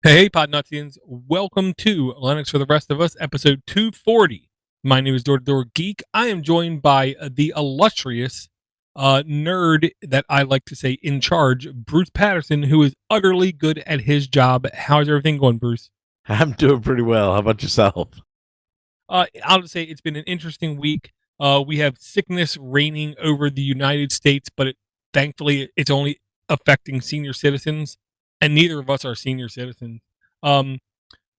Hey, Podnutsians. Welcome to Linux for the Rest of Us, episode 240. My name is Door to Door Geek. I am joined by the illustrious nerd that I like to say in charge, Bruce Patterson, who is utterly good at his job. How's everything going, Bruce? I'm doing pretty well. How about yourself? I'll just say it's been an interesting week. We have sickness reigning over the United States, but thankfully it's only affecting senior citizens, and neither of us are senior citizens. Um,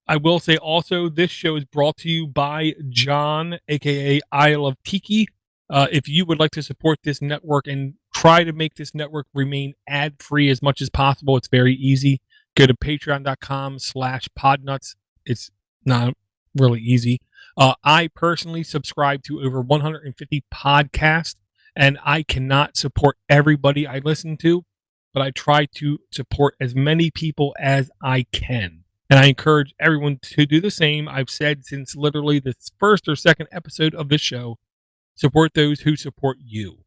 I will say also, this show is brought to you by John, aka I Love Tiki. If you would like to support this network and try to make this network remain ad free as much as possible, it's very easy. Go to patreon.com/podnuts. It's not really easy. I personally subscribe to over 150 podcasts, and I cannot support everybody I listen to, but I try to support as many people as I can. And I encourage everyone to do the same. I've said since literally the first or second episode of this show, support those who support you.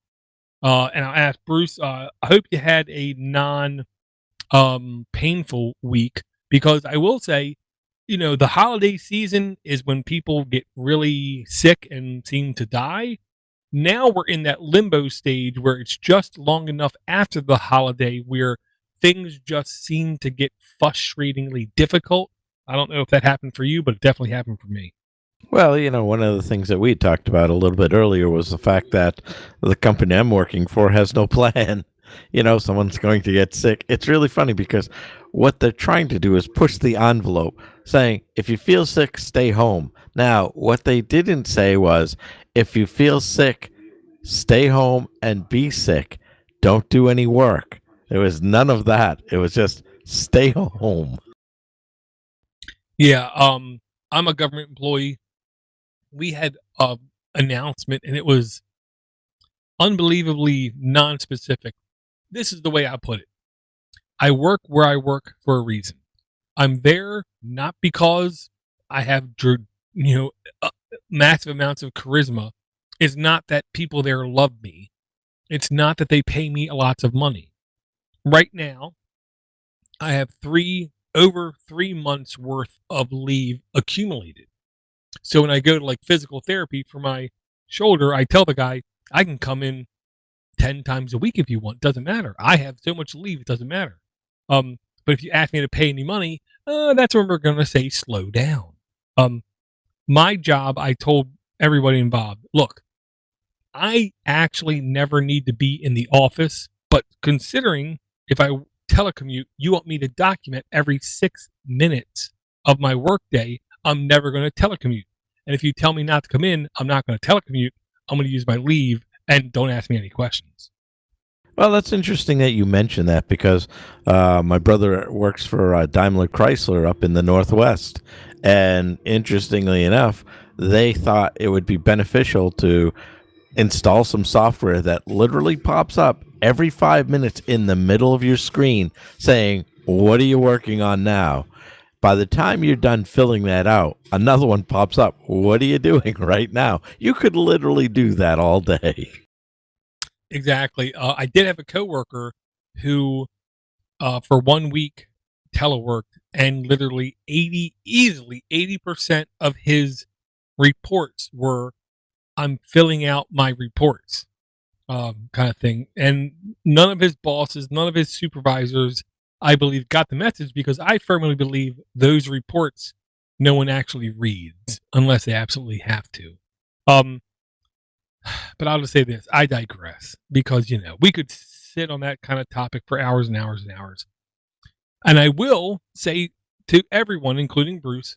And I'll ask Bruce, I hope you had a non painful week, because I will say, the holiday season is when people get really sick and seem to die. Now we're in that limbo stage where it's just long enough after the holiday where things just seem to get frustratingly difficult. I don't know if that happened for you, but it definitely happened for me. Well, one of the things that we talked about a little bit earlier was the fact that the company I'm working for has no plan. Someone's going to get sick. It's really funny because what they're trying to do is push the envelope, saying, if you feel sick, stay home. Now, what they didn't say was, if you feel sick, stay home and be sick. Don't do any work. There was none of that. It was just stay home. Yeah, I'm a government employee. We had a announcement, and it was unbelievably non-specific. This is the way I put it. I work where I work for a reason. I'm there not because I have, massive amounts of charisma. It's not that people there love me. It's not that they pay me lots of money. Right now, I have over 3 months worth of leave accumulated. So when I go to like physical therapy for my shoulder, I tell the guy I can come in 10 times a week if you want. Doesn't matter. I have so much leave, it doesn't matter. But if you ask me to pay any money, that's when we're going to say slow down. My job, I told everybody involved, look, I actually never need to be in the office, but considering if I telecommute, you want me to document every 6 minutes of my workday, I'm never going to telecommute. And if you tell me not to come in, I'm not going to telecommute. I'm going to use my leave, and don't ask me any questions. Well, that's interesting that you mentioned that because my brother works for Daimler Chrysler up in the Northwest. And interestingly enough, they thought it would be beneficial to install some software that literally pops up every 5 minutes in the middle of your screen saying, what are you working on now? By the time you're done filling that out, another one pops up. What are you doing right now? You could literally do that all day. Exactly. I did have a coworker who, for 1 week, teleworked, and literally easily 80% of his reports were, I'm filling out my reports, kind of thing. And none of his bosses, none of his supervisors, I believe, got the message, because I firmly believe those reports no one actually reads unless they absolutely have to. But I'll just say this. I digress, because, we could sit on that kind of topic for hours and hours and hours. And I will say to everyone, including Bruce,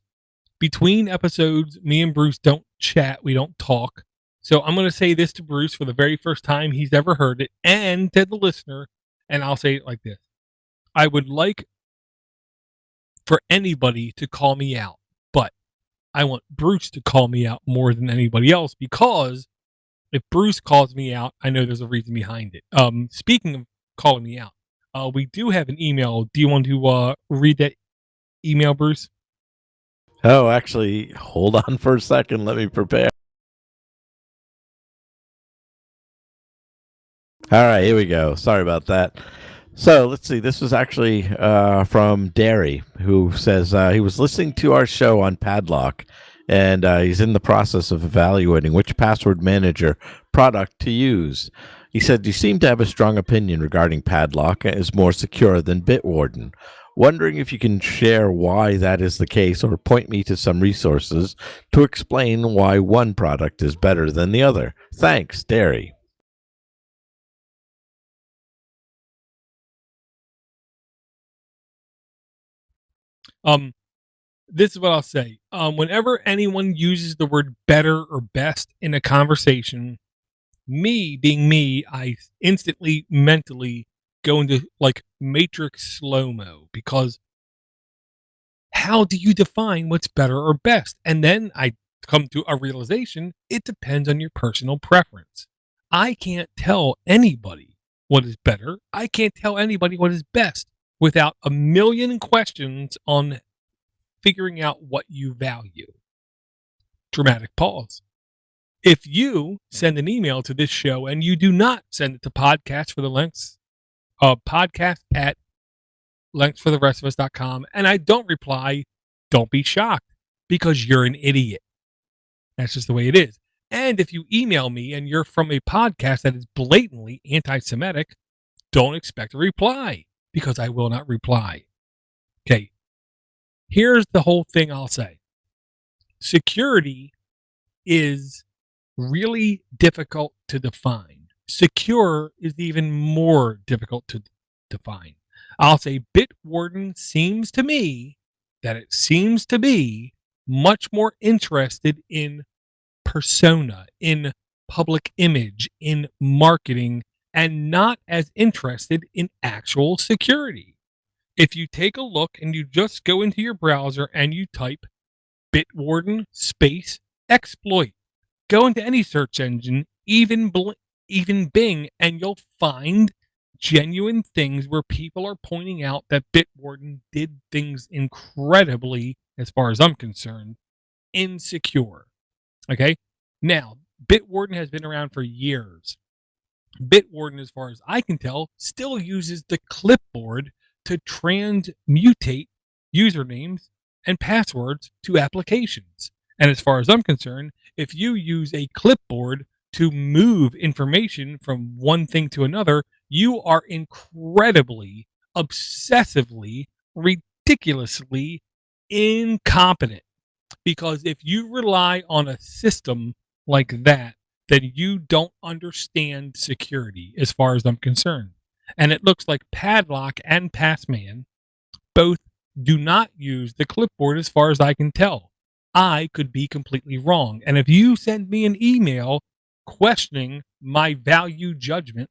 between episodes, me and Bruce don't chat. We don't talk. So I'm going to say this to Bruce for the very first time he's ever heard it, and to the listener, and I'll say it like this. I would like for anybody to call me out, but I want Bruce to call me out more than anybody else, because if Bruce calls me out, I know there's a reason behind it. Speaking of calling me out, we do have an email. Do you want to read that email, Bruce? Oh, actually, hold on for a second. Let me prepare. All right, here we go. Sorry about that. So let's see. This was actually from Derry, who says he was listening to our show on Padlock, and he's in the process of evaluating which password manager product to use. He said, "You seem to have a strong opinion regarding Padlock and is more secure than Bitwarden. Wondering if you can share why that is the case or point me to some resources to explain why one product is better than the other. Thanks, Derry." Um, this is what I'll say. Whenever anyone uses the word better or best in a conversation, me being me, I instantly mentally go into like matrix slow mo because how do you define what's better or best? And then I come to a realization it depends on your personal preference. I can't tell anybody what is better. I can't tell anybody what is best without a million questions on figuring out what you value. Dramatic pause. If you send an email to this show and you do not send it to podcast for the links, podcast at lengthsfortherestofus.com, and I don't reply, don't be shocked because you're an idiot. That's just the way it is. And if you email me and you're from a podcast that is blatantly anti Semitic, don't expect a reply because I will not reply. Okay, here's the whole thing I'll say security is really difficult to define. Secure is even more difficult to define. I'll say Bitwarden seems to me that it seems to be much more interested in persona, in public image, in marketing, and not as interested in actual security. If you take a look and you just go into your browser and you type Bitwarden space exploit, go into any search engine, even Bing, and you'll find genuine things where people are pointing out that Bitwarden did things incredibly, as far as I'm concerned, insecure. Okay. Now, Bitwarden has been around for years. Bitwarden, as far as I can tell, still uses the clipboard to transmutate usernames and passwords to applications. And as far as I'm concerned, if you use a clipboard to move information from one thing to another, you are incredibly, obsessively, ridiculously incompetent. Because if you rely on a system like that, then you don't understand security as far as I'm concerned. And it looks like Padlock and Passman both do not use the clipboard as far as I can tell. I could be completely wrong. And if you send me an email questioning my value judgment,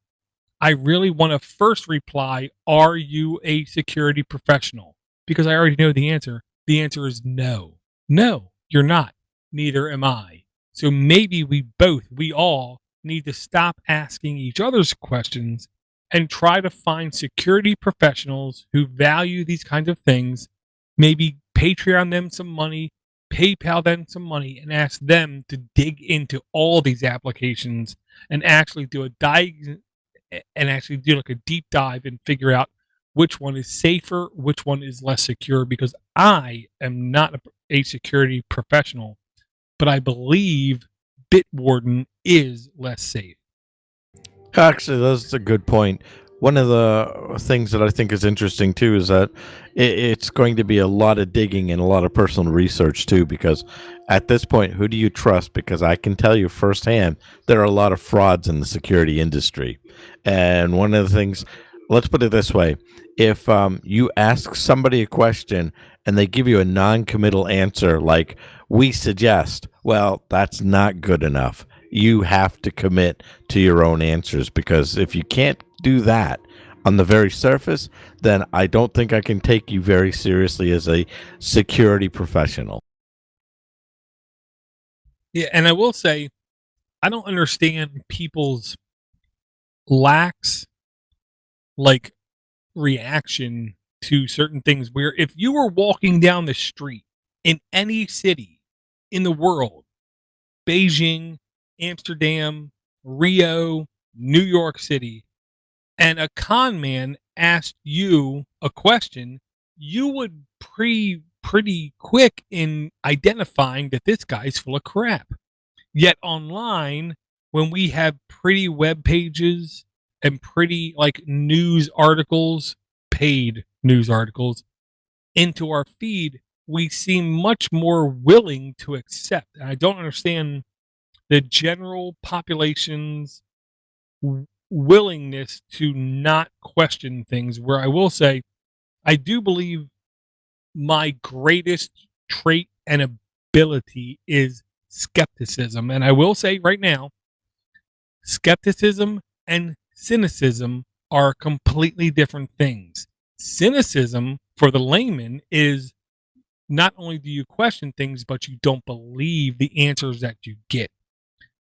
I really want to first reply, are you a security professional? Because I already know the answer. The answer is no. No, you're not. Neither am I. So maybe we all need to stop asking each other's questions and try to find security professionals who value these kinds of things, maybe Patreon them some money, PayPal them some money, and ask them to dig into all these applications and actually do like a deep dive and figure out which one is safer, which one is less secure, because I am not a security professional, but I believe Bitwarden is less safe. Actually, that's a good point. One of the things that I think is interesting too is that it's going to be a lot of digging and a lot of personal research too, because at this point, who do you trust? Because I can tell you firsthand, there are a lot of frauds in the security industry. And one of the things, let's put it this way: if you ask somebody a question and they give you a non committal answer, like we suggest, well, that's not good enough. You have to commit to your own answers, because if you can't do that on the very surface, then I don't think I can take you very seriously as a security professional. Yeah, and I will say, I don't understand people's lax like reaction to certain things where if you were walking down the street in any city in the world, Beijing, Amsterdam, Rio, New York City, and a con man asked you a question, you would pretty quick in identifying that this guy's full of crap. Yet online, when we have pretty web pages and pretty like news articles, paid news articles into our feed, we seem much more willing to accept. And I don't understand the general population's willingness to not question things. Where I will say, I do believe my greatest trait and ability is skepticism. And I will say right now, skepticism and cynicism are completely different things. Cynicism for the layman is not only do you question things, but you don't believe the answers that you get.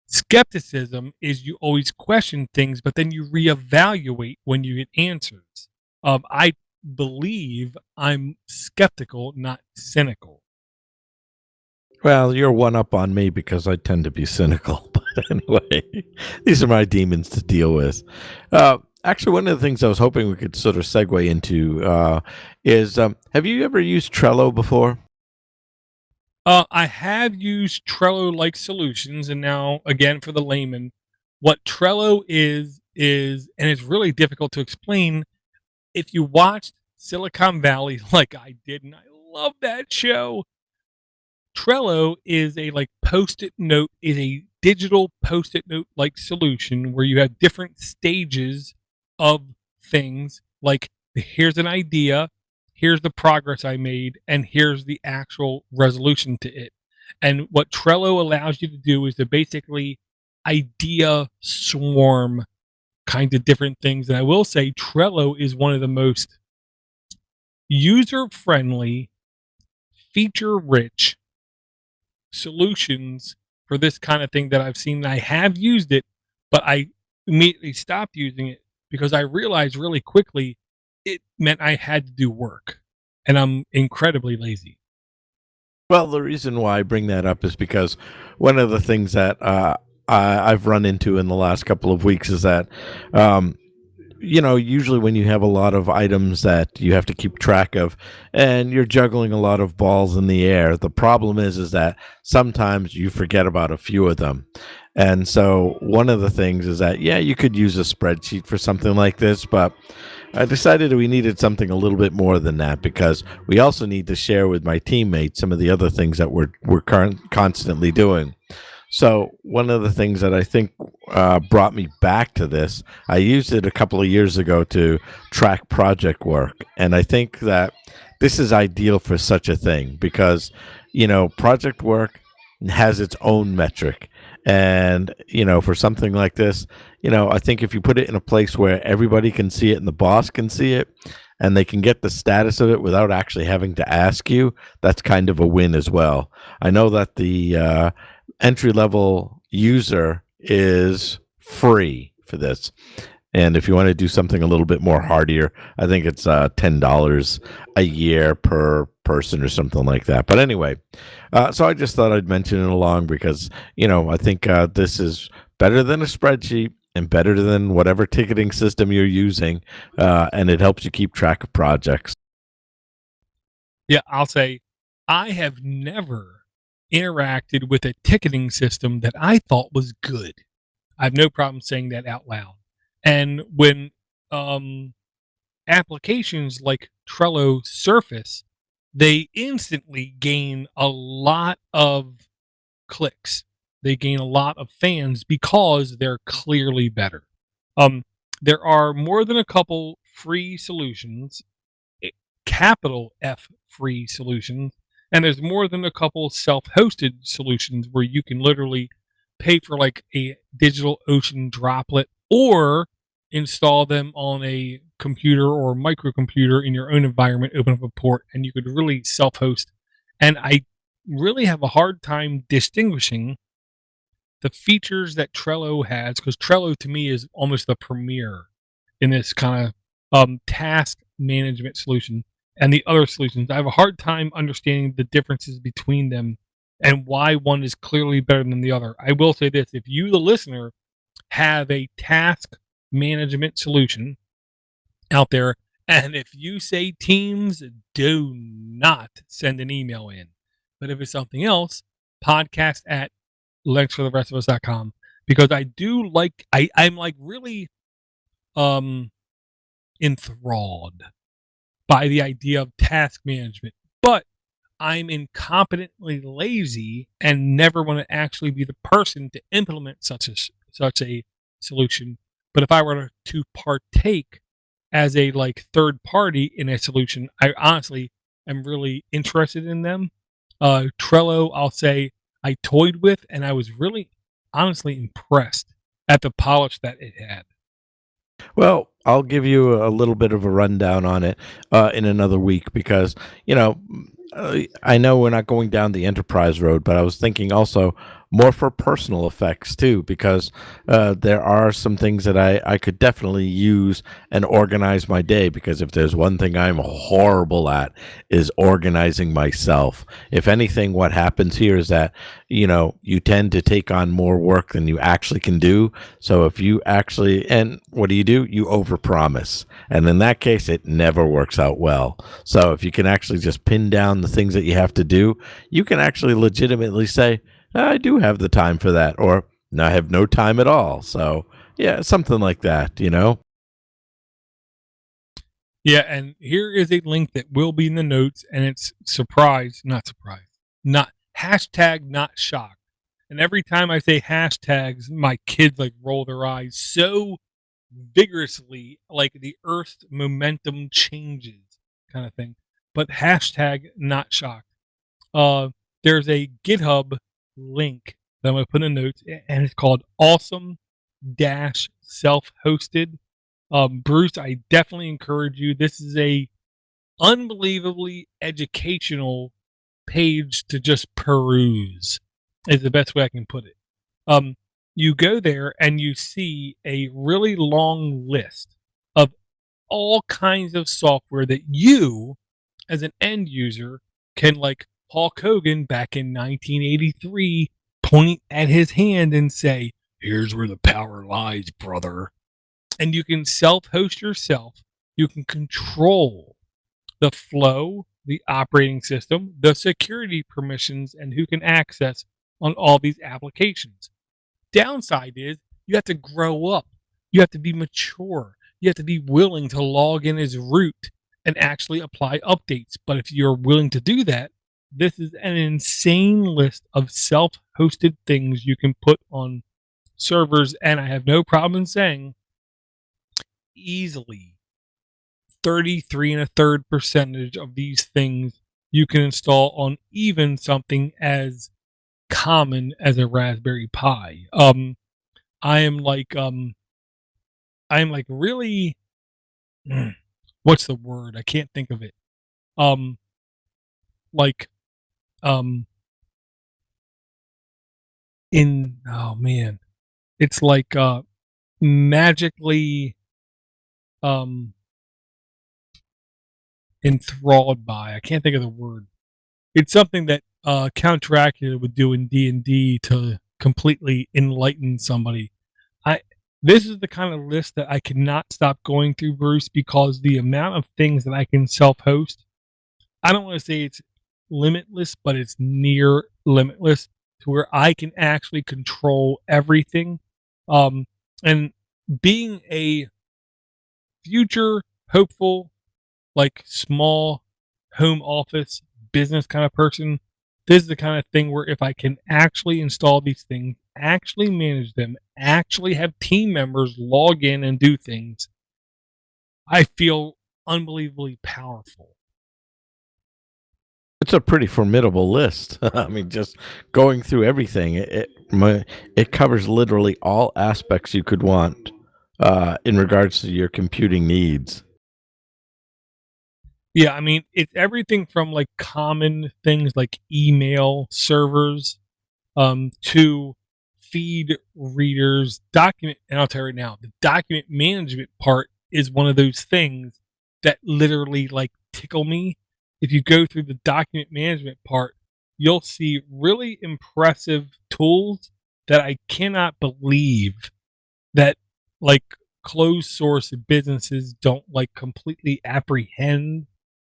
Skepticism is you always question things, but then you reevaluate when you get answers. I believe I'm skeptical, not cynical. Well, you're one up on me because I tend to be cynical. But anyway, these are my demons to deal with. Actually, one of the things I was hoping we could sort of segue into is have you ever used Trello before? I have used Trello-like solutions, and now again for the layman, what Trello and it's really difficult to explain. If you watched Silicon Valley like I did, and I love that show, Trello is a like post-it note, is a digital post-it note like solution where you have different stages of things. Like here's an idea, here's the progress I made, and here's the actual resolution to it. And what Trello allows you to do is to basically idea swarm kinds of different things. And I will say Trello is one of the most user friendly, feature rich solutions for this kind of thing that I've seen. I have used it, but I immediately stopped using it because I realized really quickly it meant I had to do work, and I'm incredibly lazy. Well, the reason why I bring that up is because one of the things that I've run into in the last couple of weeks is that, usually when you have a lot of items that you have to keep track of and you're juggling a lot of balls in the air, the problem is that sometimes you forget about a few of them. And so one of the things is that, yeah, you could use a spreadsheet for something like this, but I decided we needed something a little bit more than that because we also need to share with my teammates some of the other things that we're constantly doing. So one of the things that I think brought me back to this, I used it a couple of years ago to track project work, and I think that this is ideal for such a thing because project work has its own metric, and for something like this, I think if you put it in a place where everybody can see it and the boss can see it, and they can get the status of it without actually having to ask you, that's kind of a win as well. I know that the entry level user is free for this. And if you want to do something a little bit more hardier, I think it's $10 a year per person or something like that. But anyway, so I just thought I'd mention it along because, I think this is better than a spreadsheet and better than whatever ticketing system you're using. And it helps you keep track of projects. Yeah, I'll say I have never interacted with a ticketing system that I thought was good. I have no problem saying that out loud. And when applications like Trello surface, they instantly gain a lot of clicks. They gain a lot of fans because they're clearly better. There are more than a couple free solutions, capital F free solutions, and there's more than a couple self-hosted solutions where you can literally pay for like a digital ocean droplet or install them on a computer or microcomputer in your own environment, open up a port, and you could really self-host. And I really have a hard time distinguishing the features that Trello has, because Trello to me is almost the premier in this kind of task management solution, and the other solutions. I have a hard time understanding the differences between them and why one is clearly better than the other. I will say this: if you, the listener, have a task management solution out there. And if you say Teams, do not send an email in. But if it's something else, podcast at linksfortherestofus.com, because I do like I'm like really um enthralled by the idea of task management. But I'm incompetently lazy and never want to actually be the person to implement such a solution. But if I were to partake as a like third party in a solution, I honestly am really interested in them. Trello, I'll say I toyed with, and I was really honestly impressed at the polish that it had. Well, I'll give you a little bit of a rundown on it in another week because, I know we're not going down the enterprise road, but I was thinking also more for personal effects too, because there are some things that I could definitely use and organize my day. Because if there's one thing I'm horrible at is organizing myself. If anything, what happens here is that, you tend to take on more work than you actually can do. So if you actually, and what do? You overpromise. And in that case, it never works out well. So if you can actually just pin down the things that you have to do, you can actually legitimately say, I do have the time for that, or "No, I have no time at all." So yeah, something like that. Yeah, and here is a link that will be in the notes, and it's not hashtag not shocked. And every time I say hashtags, my kids like roll their eyes so vigorously, like the Earth's momentum changes, kind of thing. But hashtag not shocked. Uh, there's a GitHub link that I'm gonna put in the notes, and it's called Awesome Dash Self Hosted. Bruce, I definitely encourage you. This is a unbelievably educational page to just peruse, is the best way I can put it. Um, you go there and you see a really long list of all kinds of software that you, as an end user, can, like Hulk Hogan back in 1983, point at his hand and say, "Here's where the power lies, brother." And you can self-host yourself. You can control the flow, the operating system, the security permissions, and who can access on all these applications. Downside is you have to grow up. You have to be mature. You have to be willing to log in as root and actually apply updates. But if you're willing to do that, this is an insane list of self-hosted things you can put on servers. And I have no problem saying easily 33 and a third percentage of these things you can install on even something as common as a Raspberry Pi. I am like really what's the word? I can't think of it. Um like um in oh man. It's like magically um enthralled by. I can't think of the word. It's something that Count Dracula would do in D&D to completely enlighten somebody. I This is the kind of list that I cannot stop going through, Bruce, because the amount of things that I can self-host, I don't want to say it's limitless, but it's near limitless to where I can actually control everything. And being a future hopeful, like small home office business kind of person, this is the kind of thing where if I can actually install these things, actually manage them, actually have team members log in and do things, I feel unbelievably powerful. It's a pretty formidable list. I mean, just going through everything, it covers literally all aspects you could want in regards to your computing needs. Yeah, I mean, it's everything from like common things like email servers to feed readers, document. And I'll tell you right now, the document management part is one of those things that literally like tickle me. If you go through the document management part, you'll see really impressive tools that I cannot believe that like closed source businesses don't like completely apprehend,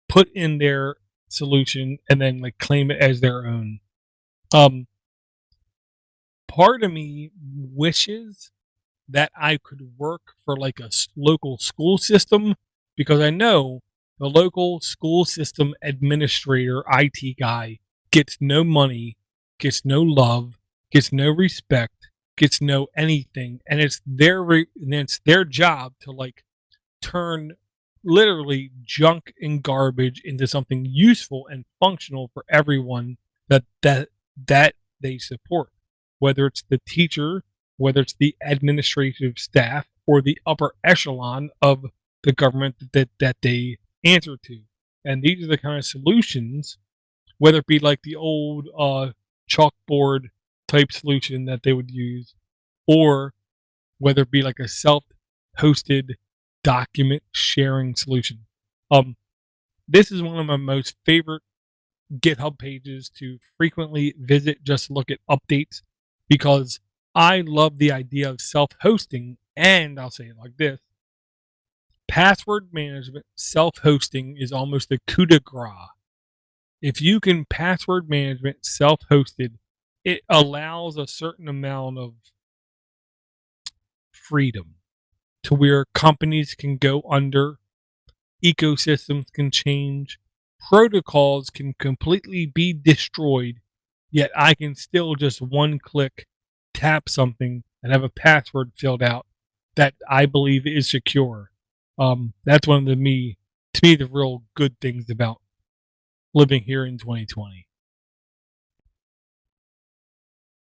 put in their solution, and then like claim it as their own. Um, Part of me wishes that I could work for like a local school system, because I know the local school system administrator, IT guy, gets no money, gets no love, gets no respect, gets no anything, and it's their job to like turn literally junk and garbage into something useful and functional for everyone that they support, whether it's the teacher, whether it's the administrative staff, or the upper echelon of the government that they answer to. And these are the kind of solutions, whether it be like the old chalkboard type solution that they would use, or whether it be like a self-hosted document sharing solution. Um, this is one of my most favorite GitHub pages to frequently visit just to look at updates, because I love the idea of self-hosting, and I'll say it like this: password management, self-hosting is almost a coup de grace. If you can password management self-hosted, it allows a certain amount of freedom to where companies can go under, ecosystems can change, protocols can completely be destroyed, yet I can still just one click tap something and have a password filled out that I believe is secure. That's one of to me, the real good things about living here in 2020.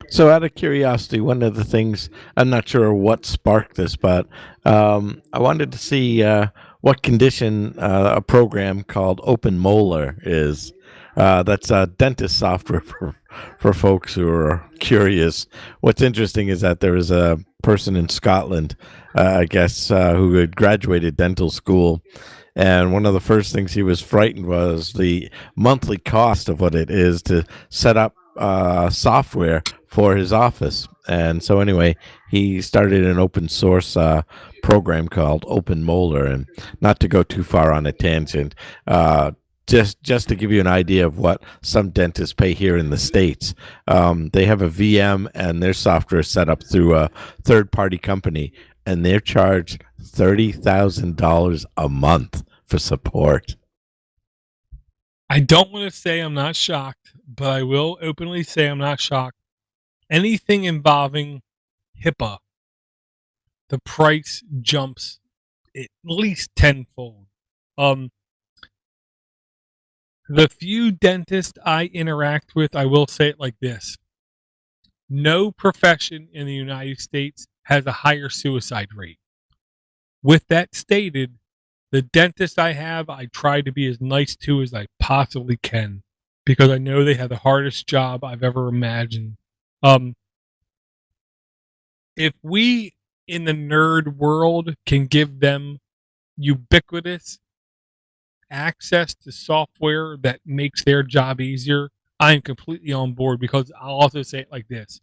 So, out of curiosity, one of the things, I'm not sure what sparked this, but I wanted to see what condition a program called Open Molar is. That's dentist software for folks who are curious. What's interesting is that there was a person in Scotland, I guess, who had graduated dental school. And one of the first things he was frightened was the monthly cost of what it is to set up software for his office. And so, anyway, he started an open source program called Open Molar. And not to go too far on a tangent, just to give you an idea of what some dentists pay here in the States, they have a VM and their software is set up through a third party company, and they're charged $30,000 a month for support. I don't want to say I'm not shocked, but I will openly say I'm not shocked. Anything involving HIPAA, the price jumps at least tenfold. The few dentists I interact with, I will say it like this: no profession in the United States has a higher suicide rate. With that stated, the dentist I have, I try to be as nice to as I possibly can, because I know they have the hardest job I've ever imagined. Um, if we in the nerd world can give them ubiquitous access to software that makes their job easier, I'm completely on board, because I'll also say it like this: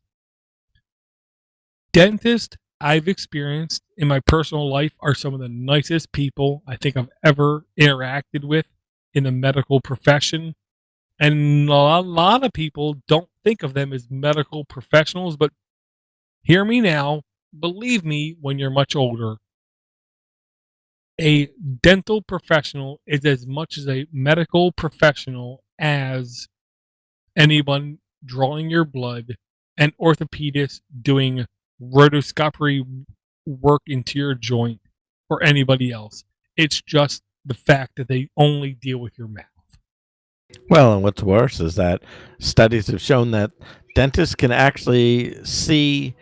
dentists I've experienced in my personal life are some of the nicest people I think I've ever interacted with in the medical profession. And a lot of people don't think of them as medical professionals, but hear me now, believe me when you're much older. A dental professional is as much as a medical professional as anyone drawing your blood, an orthopedist doing rotoscopy work into your joint, or anybody else. It's just the fact that they only deal with your mouth. Well, and what's worse is that studies have shown that dentists can actually see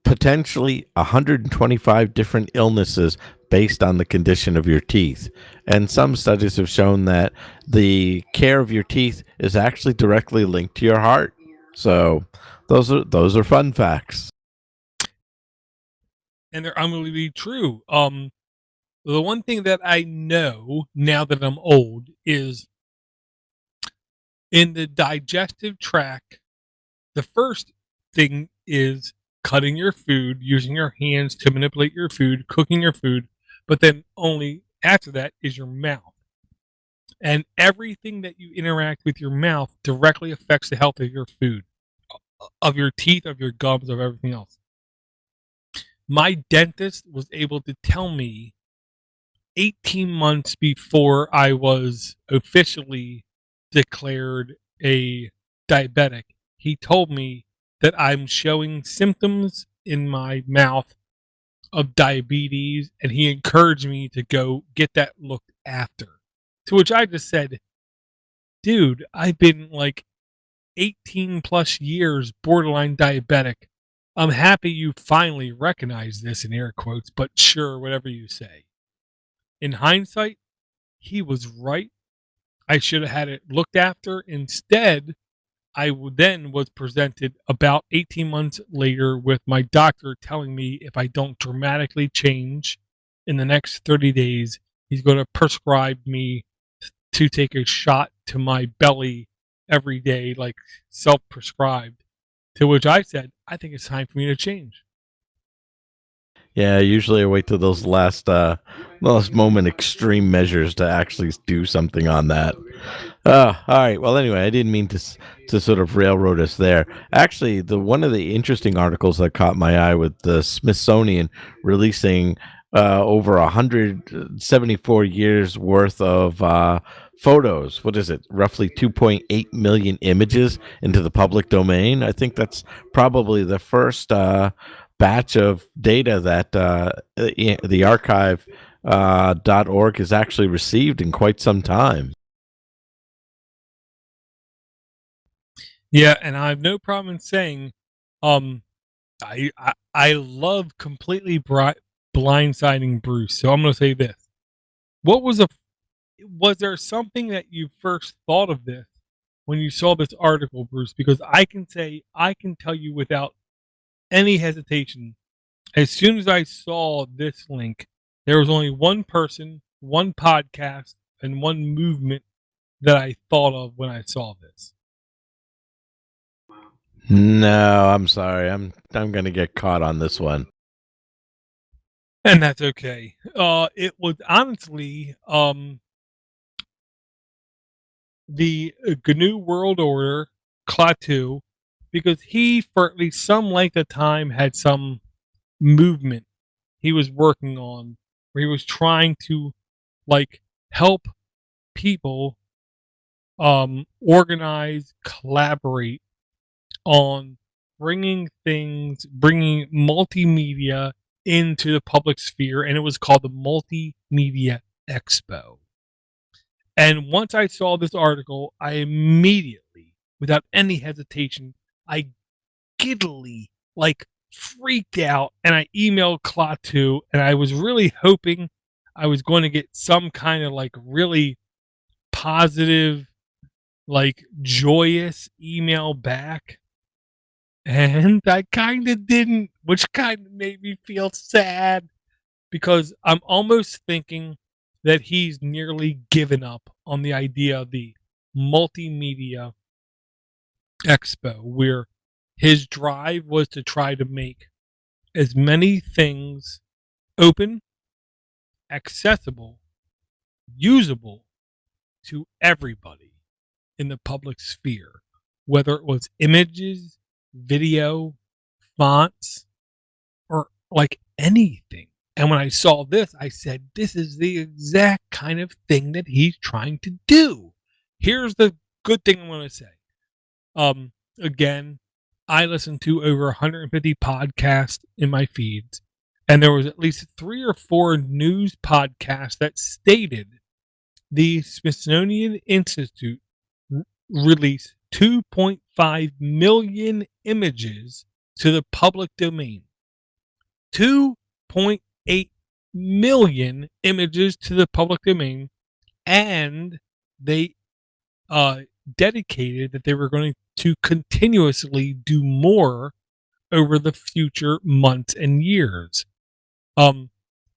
potentially 125 different illnesses based on the condition of your teeth. And some studies have shown that the care of your teeth is actually directly linked to your heart. So those are fun facts. And they're unbelievably true. The one thing that I know now that I'm old is in the digestive tract, the first thing is cutting your food, using your hands to manipulate your food, cooking your food, but then only after that is your mouth. And everything that you interact with your mouth directly affects the health of your food, of your teeth, of your gums, of everything else. My dentist was able to tell me 18 months before I was officially declared a diabetic. He told me that I'm showing symptoms in my mouth of diabetes, and he encouraged me to go get that looked after. To which I just said, dude, I've been like 18 plus years borderline diabetic. I'm happy you finally recognize this in air quotes, but sure, whatever you say. In hindsight, he was right. I should have had it looked after. Instead, then was presented about 18 months later with my doctor telling me if I don't dramatically change in the next 30 days, he's going to prescribe me to take a shot to my belly every day, like self-prescribed. To which I said, I think it's time for me to change. Yeah, usually I wait till those last moment extreme measures to actually do something on that. All right. Well, anyway, I didn't mean to sort of railroad us there. Actually, the one of the interesting articles that caught my eye with the Smithsonian releasing over 174 years worth of photos. What is it? Roughly 2.8 million images into the public domain. I think that's probably the first batch of data that the archive .org has actually received in quite some time. Yeah, and I have no problem in saying, um, I love completely blindsiding Bruce. So I'm going to say this: what was there something that you first thought of this when you saw this article, Bruce? Because I can tell you without any hesitation, as soon as I saw this link, there was only one person, one podcast, and one movement that I thought of when I saw this. No, I'm sorry. I'm going to get caught on this one. And that's okay. It was honestly the GNU World Order, Klaatu, because he, for at least some length of time, had some movement he was working on where he was trying to like help people organize, collaborate on bringing multimedia into the public sphere, and it was called the Multimedia Expo. And once I saw this article, I immediately, without any hesitation, I giddily, like, freaked out, and I emailed Klaatu, and I was really hoping I was going to get some kind of like really positive, like joyous email back. And I kind of didn't, which kind of made me feel sad because I'm almost thinking that he's nearly given up on the idea of the multimedia expo, where his drive was to try to make as many things open, accessible, usable to everybody in the public sphere, whether it was images, video, fonts, or like anything. And when I saw this, I said, this is the exact kind of thing that he's trying to do. Here's the good thing I'm going to say. Again, I listen to over 150 podcasts in my feeds, and there was at least 3 or 4 news podcasts that stated the Smithsonian Institute released 2.5 million images to the public domain. 2.8 million images to the public domain, and they dedicated that they were going to continuously do more over the future months and years.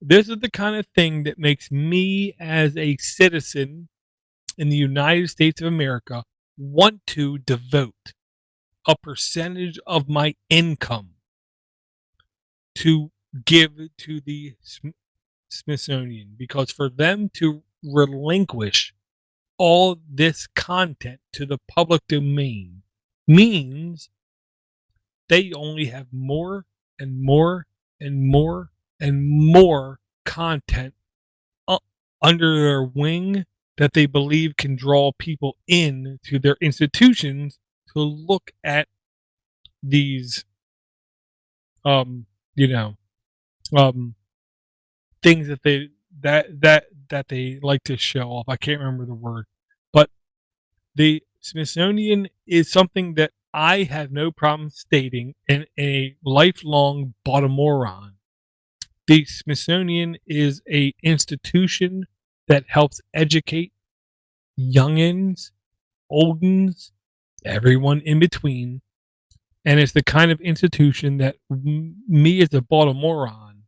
This is the kind of thing that makes me, as a citizen in the United States of America, want to devote a percentage of my income to give to the Smithsonian, because for them to relinquish all this content to the public domain means they only have more and more and more and more content under their wing that they believe can draw people in to their institutions to look at these you know things that they like to show off. I can't remember the word, but the Smithsonian is something that I have no problem stating, and a lifelong Baltimorean. The Smithsonian is a institution that helps educate youngins, oldins, everyone in between, and it's the kind of institution that me as a Baltimorean,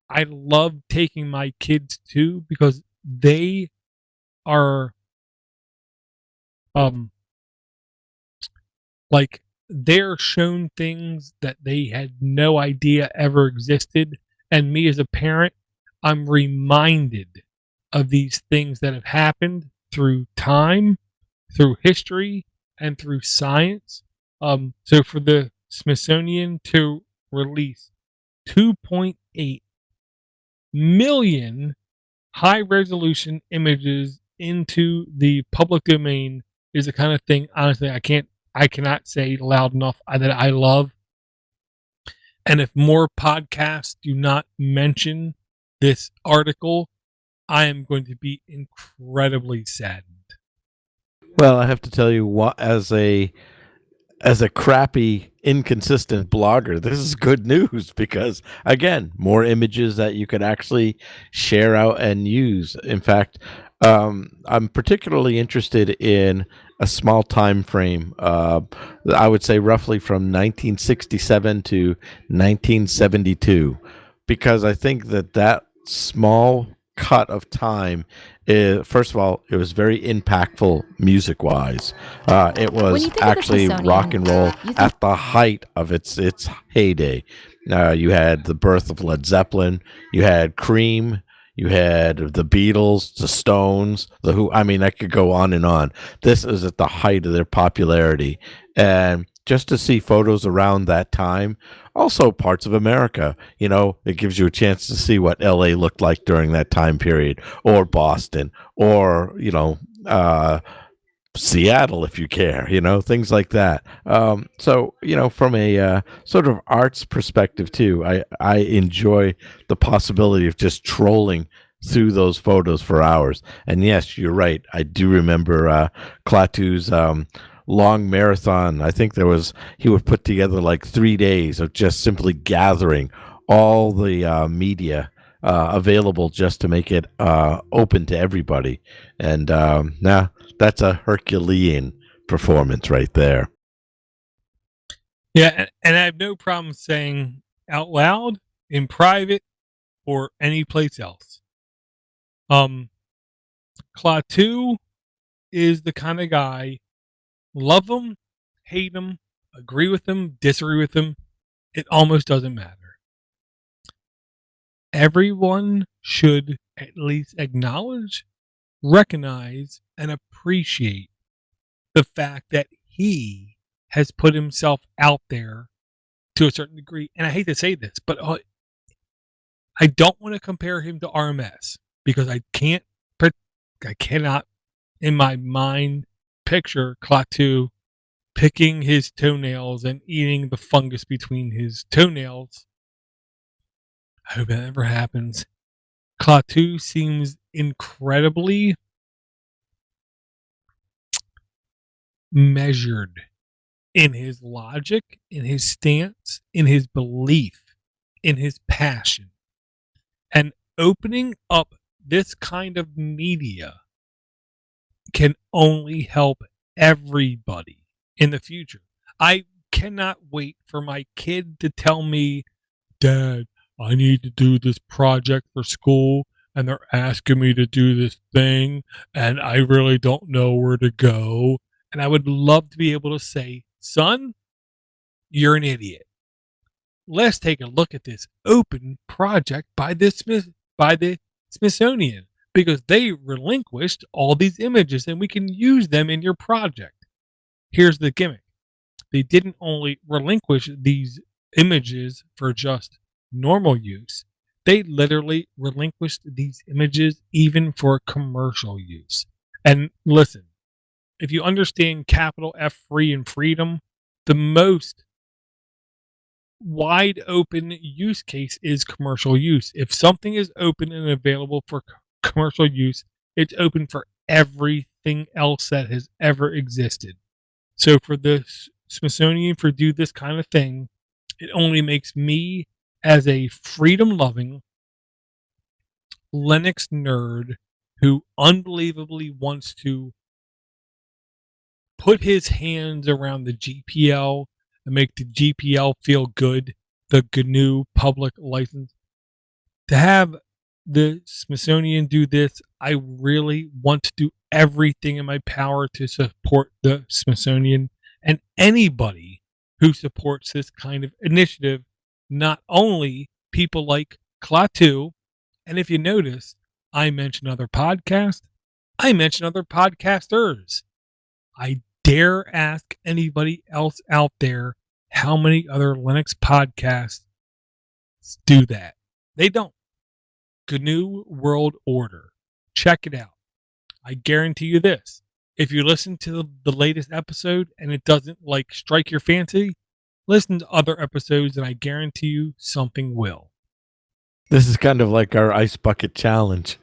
I love taking my kids to, because they are like, they're shown things that they had no idea ever existed, and me as a parent, I'm reminded of these things that have happened through time, through history, and through science. So for the Smithsonian to release 2.8 million high resolution images into the public domain is the kind of thing, honestly, I cannot say loud enough that I love. And if more podcasts do not mention this article, I am going to be incredibly saddened. Well, I have to tell you, what, as a crappy, inconsistent blogger, this is good news because, again, more images that you could actually share out and use. In fact, I'm particularly interested in a small time frame. I would say roughly from 1967 to 1972, because I think that small cut of time, first of all, it was very impactful music wise. It was actually rock and roll at the height of its heyday. You had the birth of Led Zeppelin, you had Cream, you had the Beatles, the Stones, the Who. I mean, I could go on and on. This is at the height of their popularity. And just to see photos around that time, also parts of America, it gives you a chance to see what LA looked like during that time period, or Boston, or, Seattle, if you care, things like that. So, from a sort of arts perspective too, I enjoy the possibility of just trolling through those photos for hours. And yes, you're right. I do remember Klaatu's long marathon. I think he would put together like 3 days of just simply gathering all the media available just to make it open to everybody. And now that's a Herculean performance right there. Yeah, and I have no problem saying out loud, in private, or any place else. Klaatu is the kind of guy, love him, hate him, agree with him, disagree with him, it almost doesn't matter. Everyone should at least acknowledge, recognize, and appreciate the fact that he has put himself out there to a certain degree. And I hate to say this, but I don't want to compare him to RMS, because I cannot in my mind picture Klaatu picking his toenails and eating the fungus between his toenails. I hope that never happens. Klaatu seems incredibly measured in his logic, in his stance, in his belief, in his passion. And opening up this kind of media can only help everybody in the future. I cannot wait for my kid to tell me, Dad, I need to do this project for school, and they're asking me to do this thing, and I really don't know where to go. And I would love to be able to say, son, you're an idiot. let's take a look at this open project by the Smithsonian, because they relinquished all these images and we can use them in your project. Here's the gimmick. They didn't only relinquish these images for just normal use, they literally relinquished these images even for commercial use. And listen, if you understand capital F free and freedom, the most wide open use case is commercial use. If something is open and available for commercial use, it's open for everything else that has ever existed. So for the Smithsonian to do this kind of thing, it only makes me, as a freedom loving Linux nerd who unbelievably wants to put his hands around the GPL and make the GPL feel good, the GNU public license. To have the Smithsonian do this, I really want to do everything in my power to support the Smithsonian and anybody who supports this kind of initiative, not only people like Klaatu. And if you notice, I mention other podcasts, I mention other podcasters. I dare ask anybody else out there how many other Linux podcasts do that. They don't. GNU World Order. Check it out. I guarantee you this. If you listen to the latest episode and it doesn't strike your fancy, listen to other episodes and I guarantee you something will. This is kind of like our ice bucket challenge.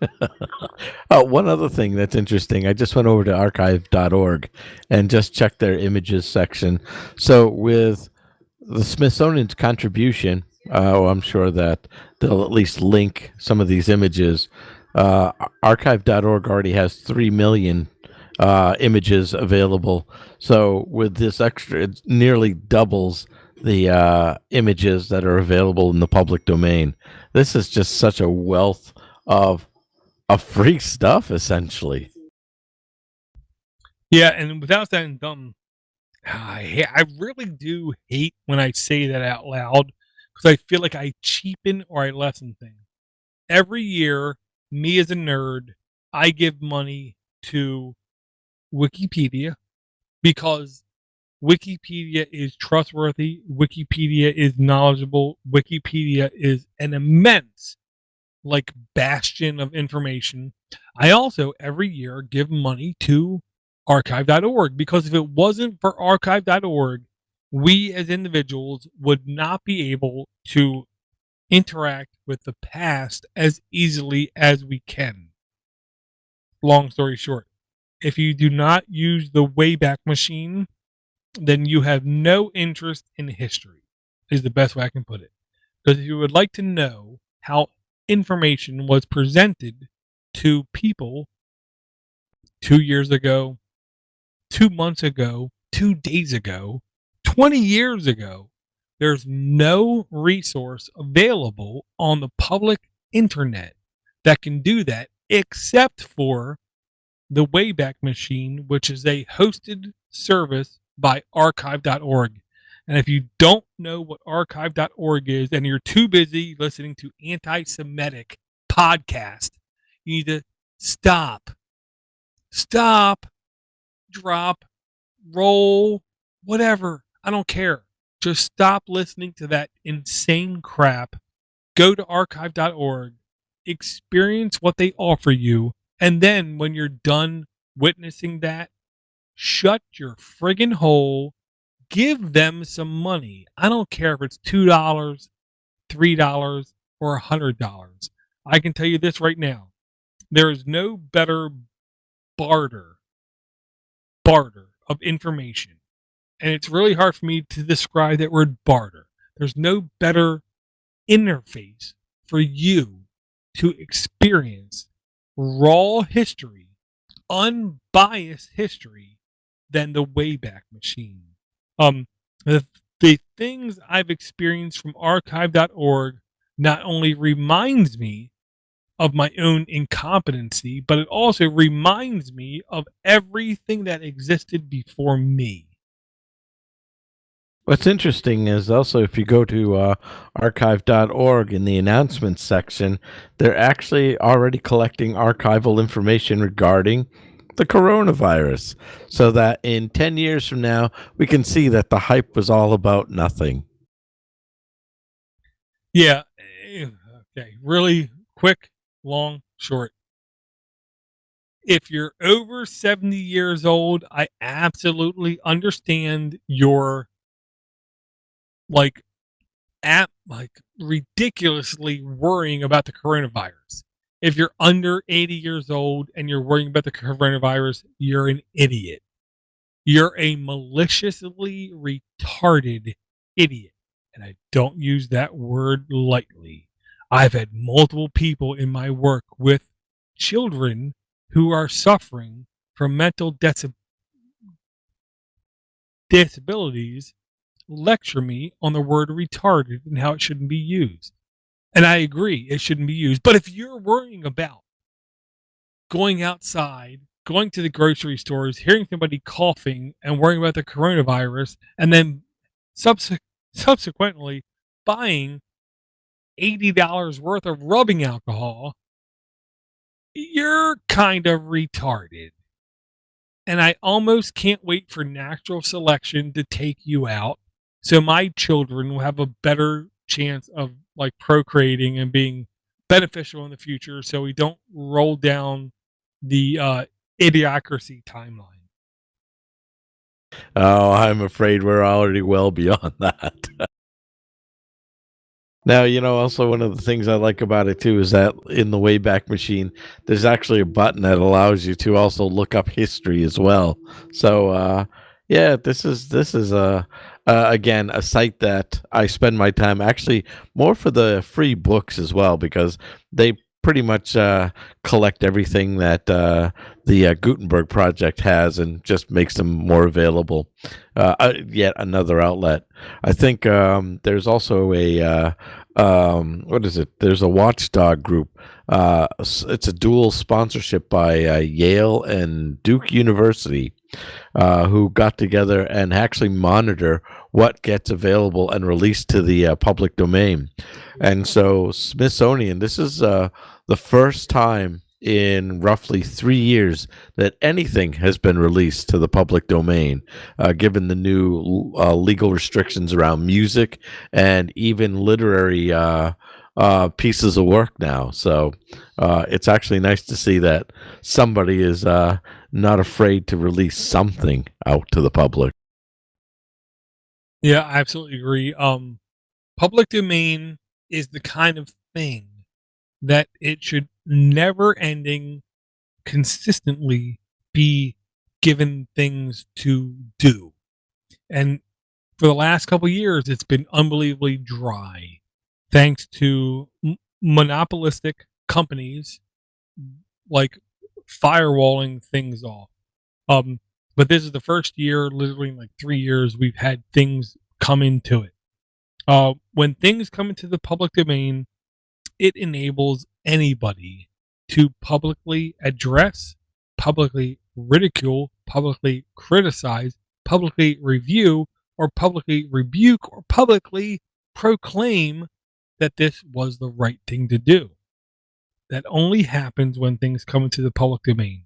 One other thing that's interesting, I just went over to archive.org and just checked their images section. So with the Smithsonian's contribution, I'm sure that they'll at least link some of these images. Archive.org already has 3 million images available. So with this extra, it nearly doubles the images that are available in the public domain. This is just such a wealth of free stuff, essentially. Yeah, and without sounding dumb, I really do hate when I say that out loud because I feel like I cheapen or I lessen things. Every year, me as a nerd, I give money to Wikipedia because Wikipedia is trustworthy, Wikipedia is knowledgeable, Wikipedia is an immense bastion of information. I also every year give money to archive.org because if it wasn't for archive.org, we as individuals would not be able to interact with the past as easily as we can. Long story short, if you do not use the Wayback Machine, then you have no interest in history, is the best way I can put it. Because if you would like to know how information was presented to people 2 years ago, 2 months ago, 2 days ago, 20 years ago, there's no resource available on the public internet that can do that except for the Wayback Machine, which is a hosted service by archive.org. And if you don't know what archive.org is and you're too busy listening to anti-Semitic podcast, you need to stop, drop, roll, whatever. I don't care. Just stop listening to that insane crap. Go to archive.org, experience what they offer you, and then when you're done witnessing that, shut your friggin' hole. Give them some money. I don't care if it's $2, $3, or $100. I can tell you this right now. There is no better barter of information. And it's really hard for me to describe that word barter. There's no better interface for you to experience raw history, unbiased history, than the Wayback Machine. The things I've experienced from archive.org not only reminds me of my own incompetency, but it also reminds me of everything that existed before me. What's interesting is also if you go to archive.org in the announcements section, they're actually already collecting archival information regarding the coronavirus so that in 10 years from now, we can see that the hype was all about nothing. Yeah. Okay. Really quick, long, short. If you're over 70 years old, I absolutely understand your like like ridiculously worrying about the coronavirus. If you're under 80 years old and you're worrying about the coronavirus, you're an idiot. You're a maliciously retarded idiot. And I don't use that word lightly. I've had multiple people in my work with children who are suffering from mental disabilities lecture me on the word retarded and how it shouldn't be used. And I agree, it shouldn't be used. But if you're worrying about going outside, going to the grocery stores, hearing somebody coughing and worrying about the coronavirus, and then subsequently buying $80 worth of rubbing alcohol, you're kind of retarded. And I almost can't wait for natural selection to take you out so my children will have a better chance of like procreating and being beneficial in the future so we don't roll down the idiocracy timeline. Oh, I'm afraid we're already well beyond that. Now, also one of the things I like about it too is that in the Wayback Machine, there's actually a button that allows you to also look up history as well. So, yeah, this is again a site that I spend my time actually more for the free books as well because they pretty much collect everything that the Gutenberg project has and just makes them more available. Yet another outlet. I think there's also a what is it? There's a watchdog group. It's a dual sponsorship by Yale and Duke University, who got together and actually monitor what gets available and released to the public domain. And so, Smithsonian, this is the first time in roughly 3 years that anything has been released to the public domain, given the new legal restrictions around music and even literary pieces of work now. So it's actually nice to see that somebody is not afraid to release something out to the public. Yeah, I absolutely agree. Public domain is the kind of thing that it should never ending consistently be given things to do. And for the last couple of years, it's been unbelievably dry thanks to monopolistic companies like firewalling things off. Um, but this is the first year, literally in like 3 years, we've had things come into it. When things come into the public domain, it enables anybody to publicly address, publicly ridicule, publicly criticize, publicly review, or publicly rebuke, or publicly proclaim that this was the right thing to do. That only happens when things come into the public domain.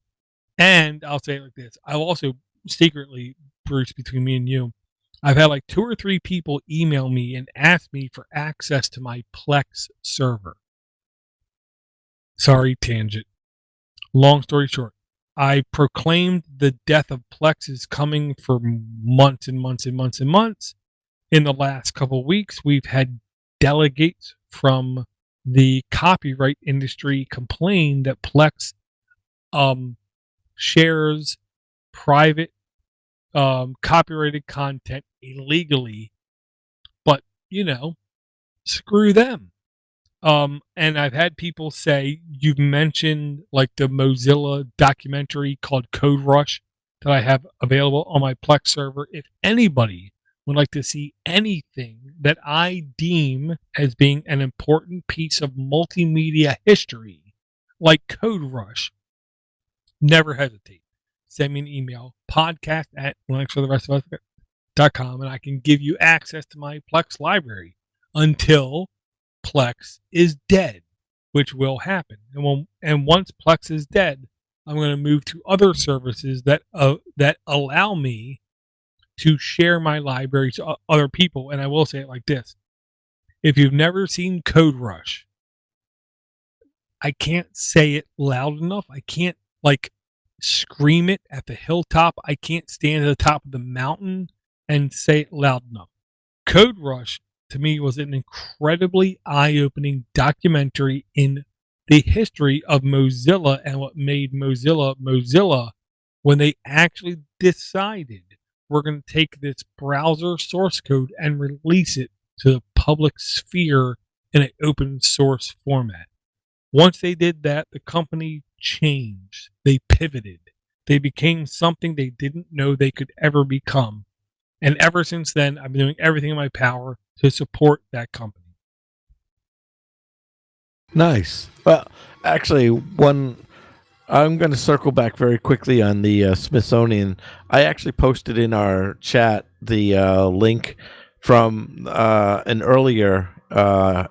And I'll say it like this: I'll also secretly, Bruce, between me and you, I've had like 2 or 3 people email me and ask me for access to my Plex server. Sorry, tangent. Long story short, I proclaimed the death of Plex is coming for months and months and months and months. In the last couple of weeks, we've had delegates from the copyright industry complain that Plex shares private copyrighted content illegally, but screw them. And I've had people say, you've mentioned like the Mozilla documentary called Code Rush that I have available on my Plex server. If anybody would like to see anything that I deem as being an important piece of multimedia history, like Code Rush, never hesitate. Send me an email, podcast at Linux for the rest of us and I can give you access to my Plex library until Plex is dead, which will happen. And once Plex is dead, I'm going to move to other services that allow me to share my library to other people. And I will say it like this: if you've never seen Code Rush, I can't say it loud enough. I can't scream it at the hilltop. I can't stand at the top of the mountain and say it loud enough. Code Rush to me was an incredibly eye-opening documentary in the history of Mozilla and what made Mozilla when they actually decided we're going to take this browser source code and release it to the public sphere in an open source format. Once they did that, the company changed. They pivoted. They became something they didn't know they could ever become. And ever since then, I've been doing everything in my power to support that company. Nice. Well, actually, I'm going to circle back very quickly on the Smithsonian. I actually posted in our chat the link from an earlier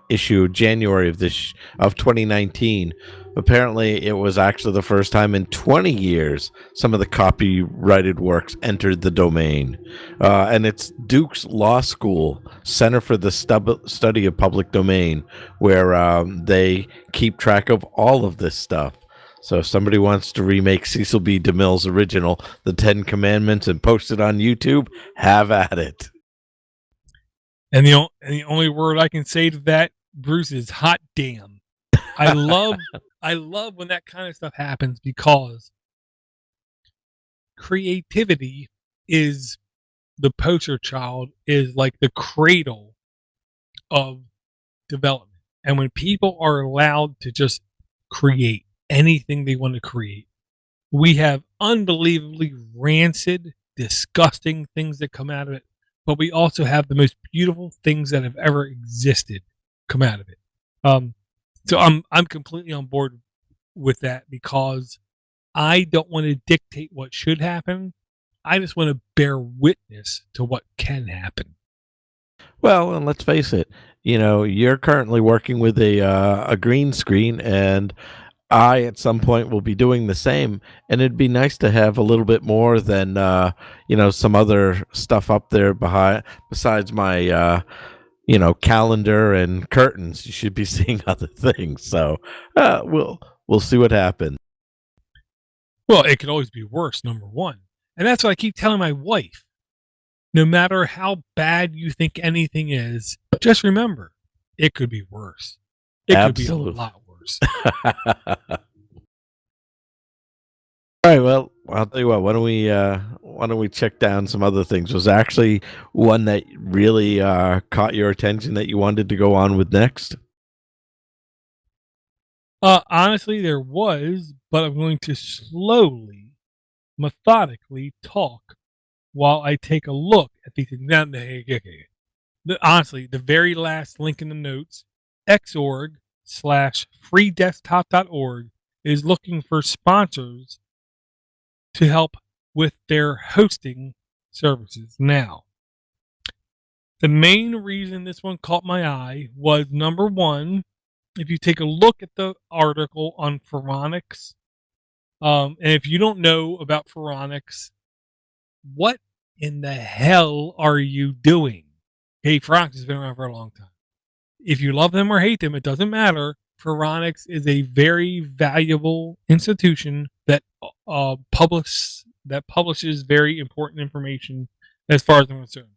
issue, January of 2019. Apparently, it was actually the first time in 20 years some of the copyrighted works entered the domain. And it's Duke's Law School Center for the Study of Public Domain, where they keep track of all of this stuff. So if somebody wants to remake Cecil B. DeMille's original, The Ten Commandments, and post it on YouTube, have at it. And the only word I can say to that, Bruce, is hot damn. I love when that kind of stuff happens, because creativity is the poster child, is like the cradle of development. And when people are allowed to just create anything they want to create, we have unbelievably rancid, disgusting things that come out of it, but we also have the most beautiful things that have ever existed come out of it. So I'm completely on board with that, because I don't want to dictate what should happen. I just want to bear witness to what can happen. Well, and let's face it, you're currently working with a green screen, and I at some point will be doing the same, and it'd be nice to have a little bit more than some other stuff up there besides my calendar and curtains. You should be seeing other things. So we'll see what happens. Well, it could always be worse, number one. And that's what I keep telling my wife. No matter how bad you think anything is, just remember, it could be worse. It Absolutely. could be a lot worse. All right, well, I'll tell you what. Why don't we check down some other things? Was there actually one that really caught your attention that you wanted to go on with next? Honestly, there was, but I'm going to slowly, methodically talk while I take a look at these things. Now, honestly, the very last link in the notes, xorg/freedesktop.org, is looking for sponsors to help with their hosting services. Now, the main reason this one caught my eye was, number one, if you take a look at the article on Phoronix, and if you don't know about Phoronix, what in the hell are you doing? Hey, Phoronix has been around for a long time. If you love them or hate them, it doesn't matter. Phoronix is a very valuable institution that publishes very important information as far as I'm concerned.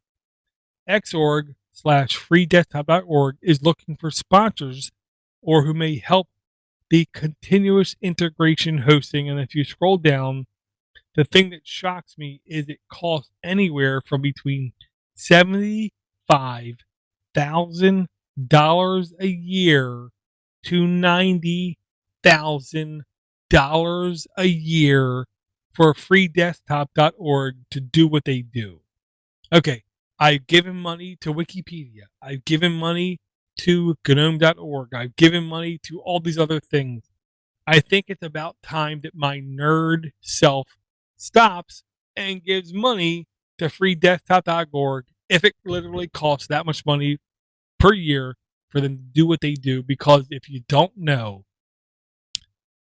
xorg/freedesktop.org is looking for sponsors or who may help the continuous integration hosting. And if you scroll down, the thing that shocks me is it costs anywhere from between $75,000 a year to $90,000 a year for freedesktop.org to do what they do. Okay, I've given money to Wikipedia. I've given money to GNOME.org. I've given money to all these other things. I think it's about time that my nerd self stops and gives money to freedesktop.org if it literally costs that much money per year for them to do what they do. Because if you don't know,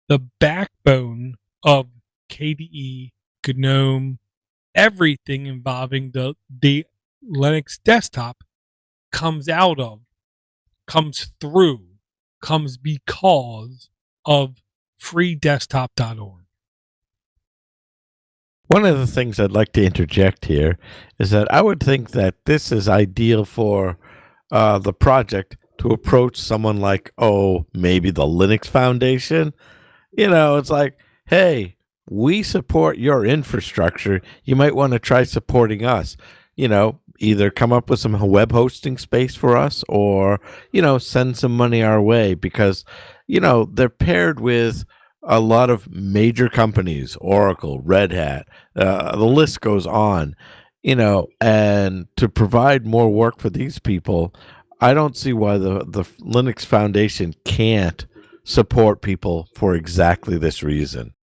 the backbone of KDE, GNOME, everything involving the Linux desktop comes through, comes because of freedesktop.org. One of the things I'd like to interject here is that I would think that this is ideal for the project to approach someone like, oh, maybe the Linux Foundation. It's like, hey, we support your infrastructure. You might want to try supporting us. Either come up with some web hosting space for us or, send some money our way because, they're paired with a lot of major companies, Oracle, Red Hat, the list goes on, and to provide more work for these people, I don't see why the Linux Foundation can't support people for exactly this reason.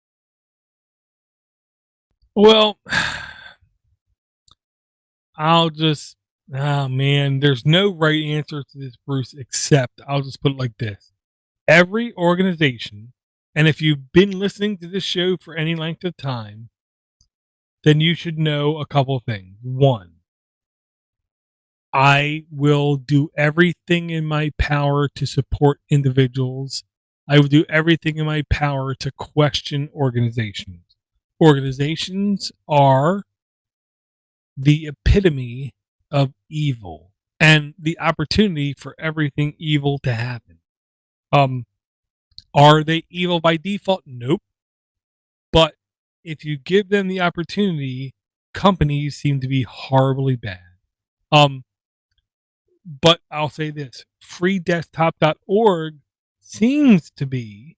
Well, oh man, there's no right answer to this, Bruce, except I'll just put it like this. Every organization, and if you've been listening to this show for any length of time, then you should know a couple of things. One, I will do everything in my power to support individuals. I will do everything in my power to question organizations. Organizations are the epitome of evil and the opportunity for everything evil to happen. Are they evil by default? Nope. But if you give them the opportunity, companies seem to be horribly bad. But I'll say this, freedesktop.org seems to me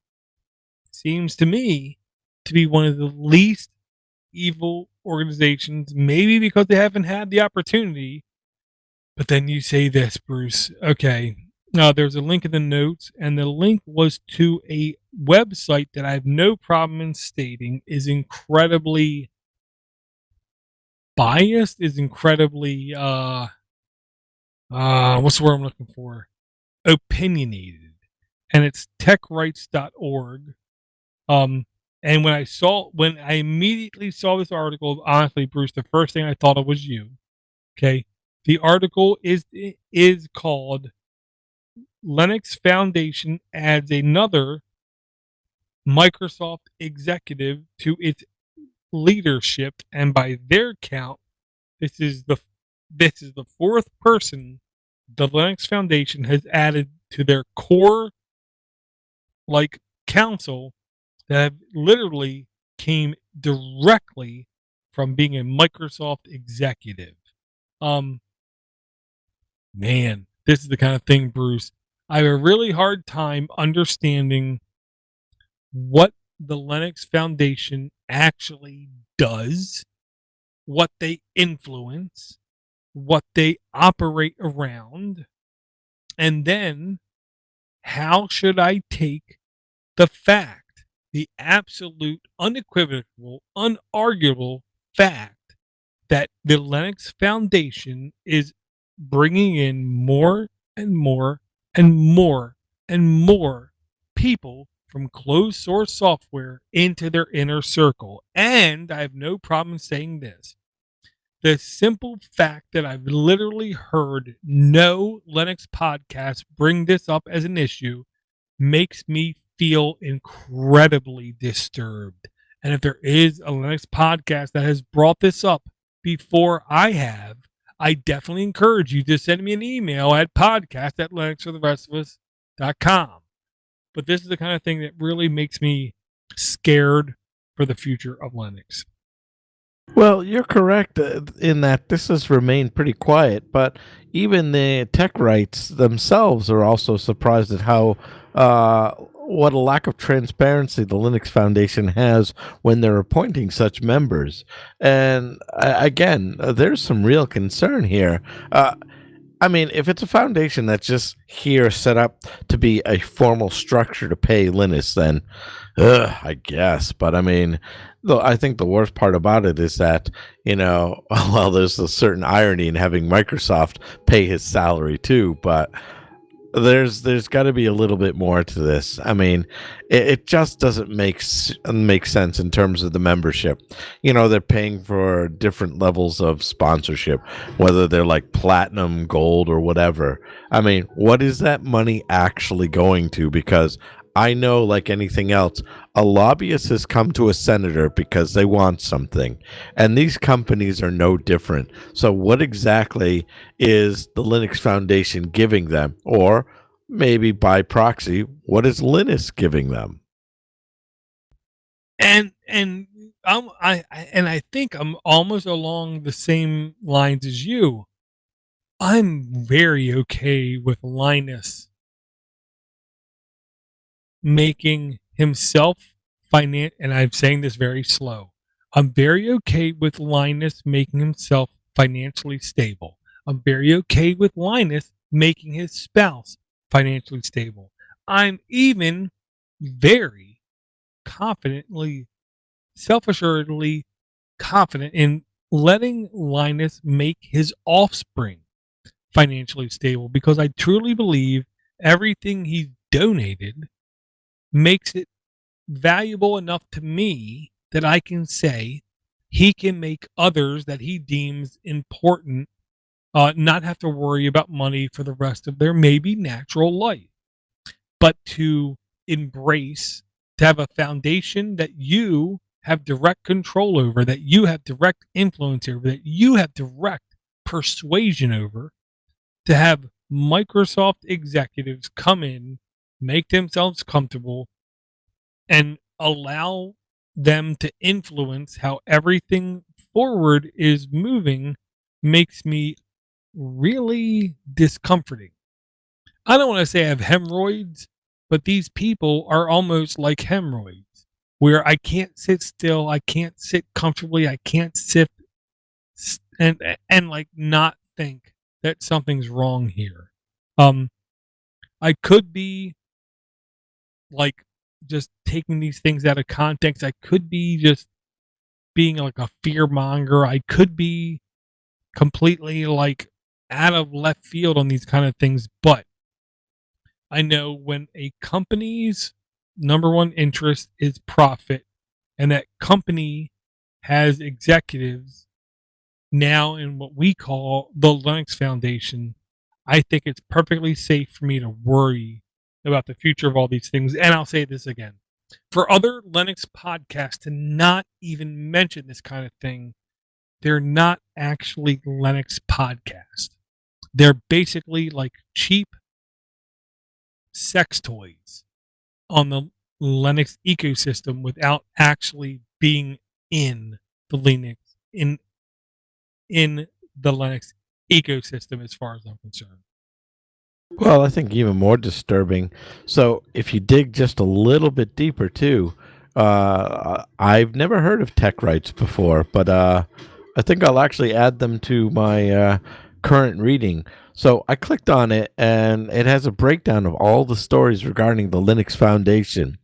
to be one of the least evil organizations, maybe because they haven't had the opportunity. But then you say this, Bruce. Okay, now there's a link in the notes, and the link was to a website that I have no problem in stating is incredibly biased, is incredibly what's the word I'm looking for? Opinionated. And it's techrights.org. And when I immediately saw this article, honestly, Bruce, the first thing I thought of was you. Okay. The article is called Linux Foundation adds another Microsoft executive to its leadership, and by their count, this is the fourth person the Linux Foundation has added to their core council that literally came directly from being a Microsoft executive. Man, this is the kind of thing, Bruce. I have a really hard time understanding what the Linux Foundation actually does, what they influence, what they operate around, and then how should I take the fact, the absolute, unequivocal, unarguable fact that the Linux Foundation is bringing in more and more and more and more people from closed source software into their inner circle. And I have no problem saying this. The simple fact that I've literally heard no Linux podcast bring this up as an issue makes me feel incredibly disturbed. And if there is a Linux podcast that has brought this up before I have, I definitely encourage you to send me an email at podcast@linuxfortherestofus.com. But this is the kind of thing that really makes me scared for the future of Linux. Well, you're correct in that this has remained pretty quiet, but even the tech rights themselves are also surprised at how what a lack of transparency the Linux Foundation has when they're appointing such members. And again, there's some real concern here. I mean, if it's a foundation that's just here set up to be a formal structure to pay Linus, then I guess. But I mean, though, I think the worst part about it is that, well, there's a certain irony in having Microsoft pay his salary too, but there's got to be a little bit more to this. I mean, it just doesn't make sense in terms of the membership. They're paying for different levels of sponsorship, whether they're like platinum, gold, or whatever. I mean, what is that money actually going to? Because I know, like anything else, a lobbyist has come to a senator because they want something, and these companies are no different. So, what exactly is the Linux Foundation giving them? Or maybe by proxy, what is Linus giving them? And I think I'm almost along the same lines as you. I'm very okay with Linus making himself and I'm saying this very slow. I'm very okay with Linus making himself financially stable. I'm very okay with Linus making his spouse financially stable. I'm even very confidently, self-assuredly confident in letting Linus make his offspring financially stable, because I truly believe everything he's donated makes it valuable enough to me that I can say he can make others that he deems important not have to worry about money for the rest of their maybe natural life, but to embrace, to have a foundation that you have direct control over, that you have direct influence over, that you have direct persuasion over, to have Microsoft executives come in, make themselves comfortable, and allow them to influence how everything forward is moving makes me really discomforting. I don't want to say I have hemorrhoids, but these people are almost like hemorrhoids where I can't sit still, I can't sit comfortably, I can't sit and like not think that something's wrong here. Um I could be like just taking these things out of context. I could be just being like a fear monger. I could be completely like out of left field on these kind of things, but I know when a company's number one interest is profit, and that company has executives now in what we call the Linux Foundation, I think it's perfectly safe for me to worry about the future of all these things. And I'll say this again, for other Linux podcasts to not even mention this kind of thing, they're not actually Linux podcasts. They're basically like cheap sex toys on the Linux ecosystem without actually being in the Linux in in the Linux ecosystem as far as I'm concerned. Well, I think even more disturbing. So, if you dig just a little bit deeper, too, I've never heard of tech rights before, but I think I'll actually add them to my current reading. So, I clicked on it, and it has a breakdown of all the stories regarding the Linux Foundation.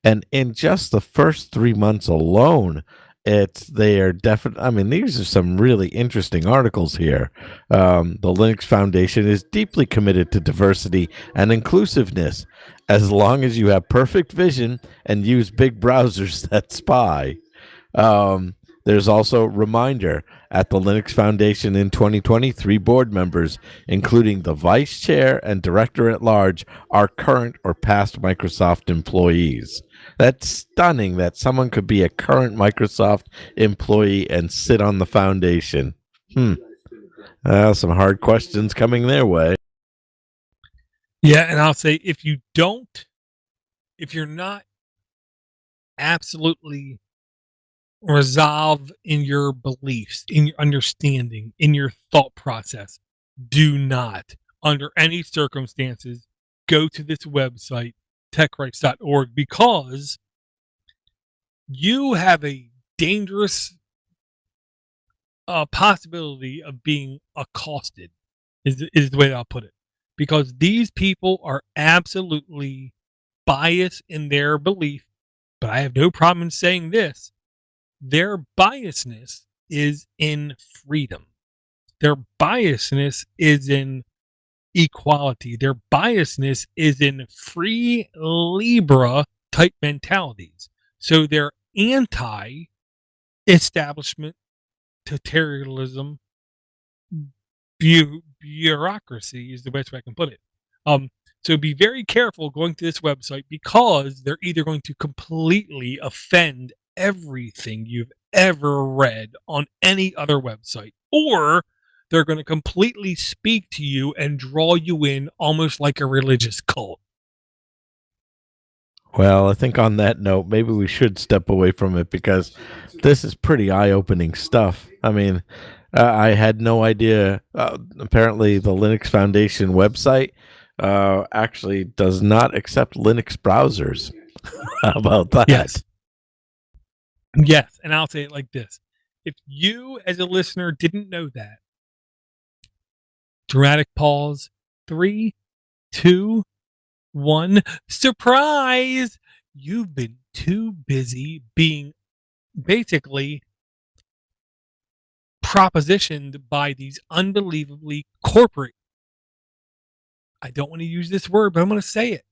And in just the first 3 months alone, they are definitely. I mean, these are some really interesting articles here. The Linux Foundation is deeply committed to diversity and inclusiveness, as long as you have perfect vision and use big browsers that spy. There's also a reminder at the Linux Foundation in 2023 board members, including the vice chair and director at large, are current or past Microsoft employees. That's stunning that someone could be a current Microsoft employee and sit on the foundation. Some hard questions coming their way. Yeah, and I'll say if you're not absolutely resolved in your beliefs, in your understanding, in your thought process, do not, under any circumstances, go to this website, techrights.org, because you have a dangerous possibility of being accosted is the way that I'll put it. Because these people are absolutely biased in their belief, but I have no problem in saying this. Their biasness is in freedom. Their biasness is in equality. Their biasness is in free Libra type mentalities. So they're anti establishment, totalitarianism, bureaucracy is the best way I can put it. So be very careful going to this website because they're either going to completely offend everything you've ever read on any other website, or they're going to completely speak to you and draw you in almost like a religious cult. Well, I think on that note, maybe we should step away from it because this is pretty eye-opening stuff. I mean, I had no idea. Apparently, the Linux Foundation website actually does not accept Linux browsers. How about that? Yes. Yes. And I'll say it like this. If you, as a listener, didn't know that, dramatic pause, 3, 2, 1, surprise! You've been too busy being basically propositioned by these unbelievably corporate, I don't want to use this word, but I'm going to say it,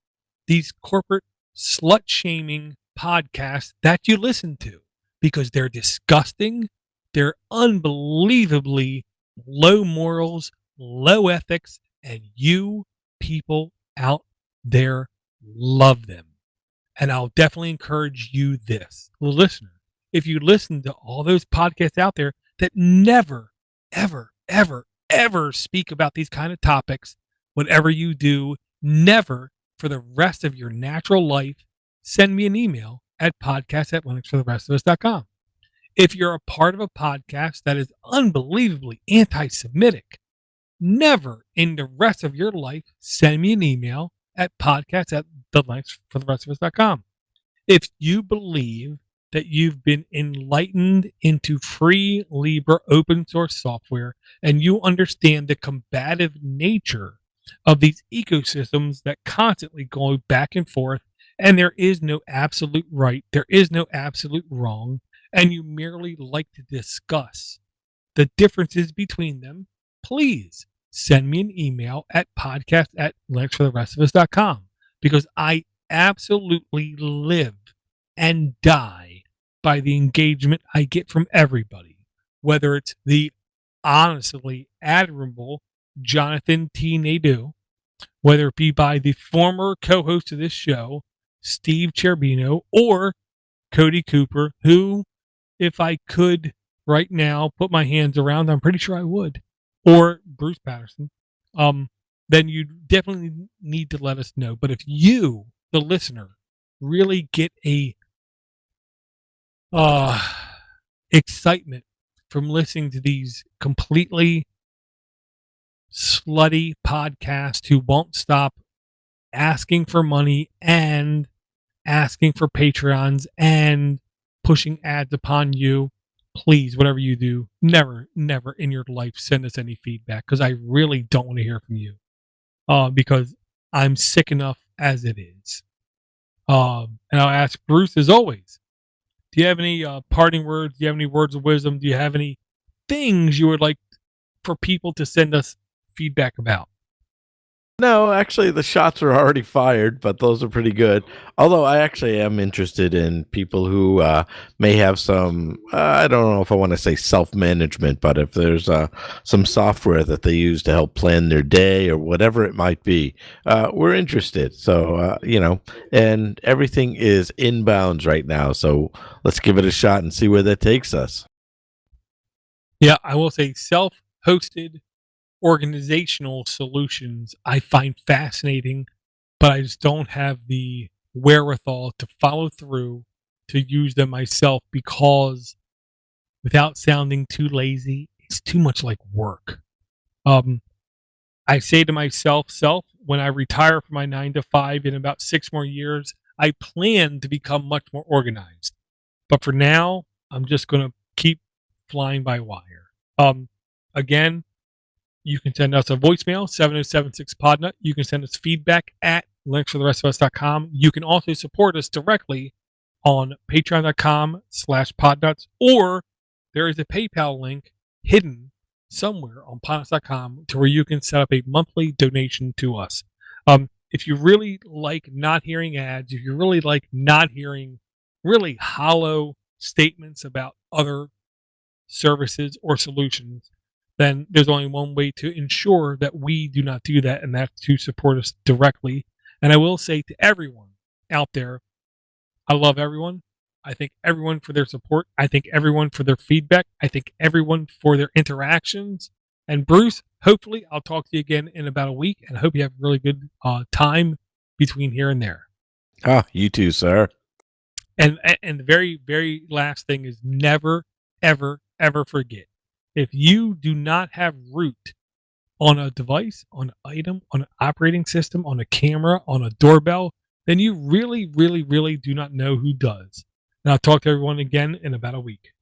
these corporate slut shaming podcasts that you listen to because they're disgusting. They're unbelievably low morals, low ethics, and you people out there love them. And I'll definitely encourage you this, listener. If you listen to all those podcasts out there that never, ever, ever, ever speak about these kind of topics, whatever you do, never for the rest of your natural life, send me an email at podcast@linuxfortherestofus.com. If you're a part of a podcast that is unbelievably anti-Semitic, never in the rest of your life send me an email at podcast@linuxfortherestofus.com. If you believe that you've been enlightened into free Libre open source software and you understand the combative nature of these ecosystems that constantly go back and forth, and there is no absolute right, there is no absolute wrong, and you merely like to discuss the differences between them, please send me an email at podcast@linuxfortherestofus.com because I absolutely live and die by the engagement I get from everybody, whether it's the honestly admirable Jonathan T. Nadeau, whether it be by the former co-host of this show, Steve Cherbino, or Cody Cooper, who, if I could right now put my hands around, I'm pretty sure I would, or Bruce Patterson, then you definitely need to let us know. But if you, the listener, really get a excitement from listening to these completely slutty podcasts who won't stop asking for money and asking for Patreons and pushing ads upon you, please, whatever you do, never, never in your life send us any feedback because I really don't want to hear from you because I'm sick enough as it is. And I'll ask Bruce, as always, do you have any parting words? Do you have any words of wisdom? Do you have any things you would like for people to send us feedback about? No, actually, the shots are already fired, but those are pretty good. Although I actually am interested in people who may have some, I don't know if I want to say self-management, but if there's some software that they use to help plan their day or whatever it might be, we're interested. So, and everything is inbounds right now. So let's give it a shot and see where that takes us. Yeah, I will say self-hosted organizational solutions I find fascinating, but I just don't have the wherewithal to follow through to use them myself because without sounding too lazy, it's too much like work. I say to myself, when I retire from my 9 to 5 in about 6 more years, I plan to become much more organized. But for now, I'm just going to keep flying by wire. Again, You can send us a voicemail, 707-6-PODNUT. You can send us feedback at linksfortherestofus.com. You can also support us directly on patreon.com/podnuts, or there is a PayPal link hidden somewhere on podnuts.com to where you can set up a monthly donation to us. If you really like not hearing ads, if you really like not hearing really hollow statements about other services or solutions, then there's only one way to ensure that we do not do that, and that's to support us directly. And I will say to everyone out there, I love everyone. I thank everyone for their support. I thank everyone for their feedback. I thank everyone for their interactions. And Bruce, hopefully I'll talk to you again in about a week, and I hope you have a really good time between here and there. Ah, you too, sir. And the very, very last thing is never, ever, ever forget. If you do not have root on a device, on an item, on an operating system, on a camera, on a doorbell, then you really, really, really do not know who does. And I'll talk to everyone again in about a week.